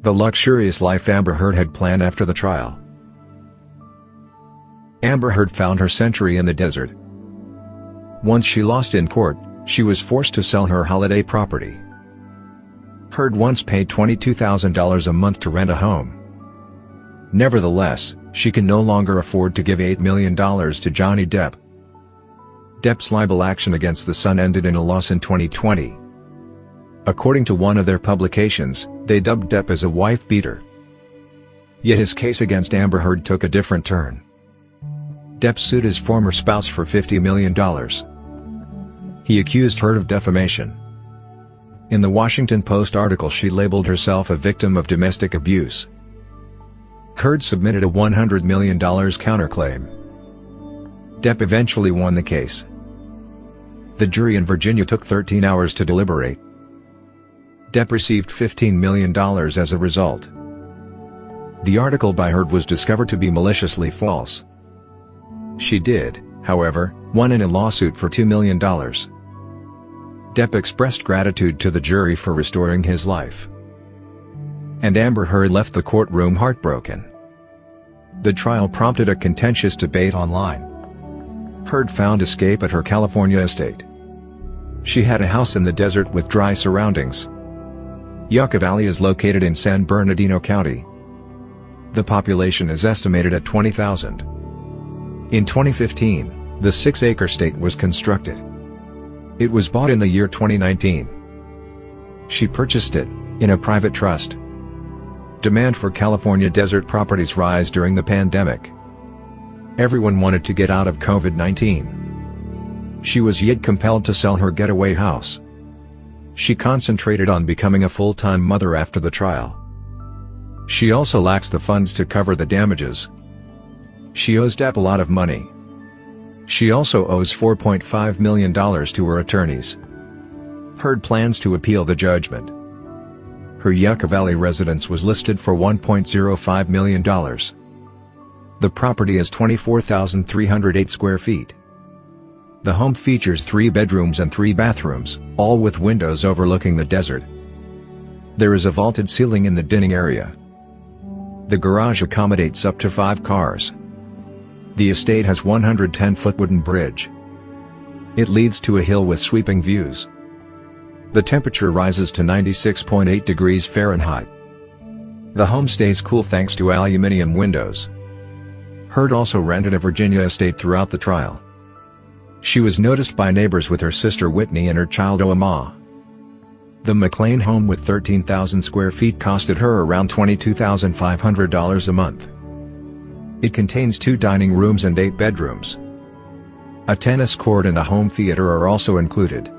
The luxurious life Amber Heard had planned after the trial. Amber Heard found her century in the desert. Once she lost in court, she was forced to sell her holiday property. Heard once paid $22,000 a month to rent a home. Nevertheless, she can no longer afford to give $8 million to Johnny Depp. Depp's libel action against the Sun ended in a loss in 2020. According to one of their publications, they dubbed Depp as a wife-beater. Yet his case against Amber Heard took a different turn. Depp sued his former spouse for $50 million. He accused Heard of defamation. In the Washington Post article, she labeled herself a victim of domestic abuse. Heard submitted a $100 million counterclaim. Depp eventually won the case. The jury in Virginia took 13 hours to deliberate. Depp received $15 million as a result. The article by Heard was discovered to be maliciously false. She did, however, won in a lawsuit for $2 million. Depp expressed gratitude to the jury for restoring his life. And Amber Heard left the courtroom heartbroken. The trial prompted a contentious debate online. Heard found escape at her California estate. She had a house in the desert with dry surroundings. Yucca Valley is located in San Bernardino County. The population is estimated at 20,000. In 2015, the 6-acre estate was constructed. It was bought in the year 2019. She purchased it in a private trust. Demand for California desert properties rise during the pandemic. Everyone wanted to get out of COVID-19. She was yet compelled to sell her getaway house. She concentrated on becoming a full-time mother after the trial. She also lacks the funds to cover the damages. She owes Depp a lot of money. She also owes $4.5 million to her attorneys. Heard plans to appeal the judgment. Her Yucca Valley residence was listed for $1.05 million. The property is 24,308 square feet. The home features 3 bedrooms and 3 bathrooms, all with windows overlooking the desert. There is a vaulted ceiling in the dining area. The garage accommodates up to 5 cars. The estate has 110-foot wooden bridge. It leads to a hill with sweeping views. The temperature rises to 96.8 degrees Fahrenheit. The home stays cool thanks to aluminum windows. Heard also rented a Virginia estate throughout the trial. She was noticed by neighbors with her sister Whitney and her child Oama. The McLean home with 13,000 square feet costed her around $22,500 a month. It contains 2 dining rooms and 8 bedrooms. A tennis court and a home theater are also included.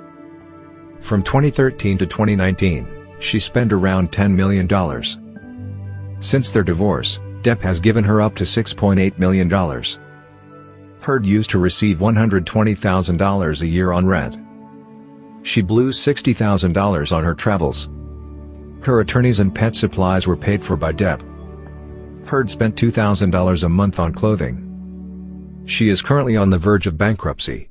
From 2013 to 2019, she spent around $10 million. Since their divorce, Depp has given her up to $6.8 million. Heard used to receive $120,000 a year on rent. She blew $60,000 on her travels. Her attorneys and pet supplies were paid for by Depp. Heard spent $2,000 a month on clothing. She is currently on the verge of bankruptcy.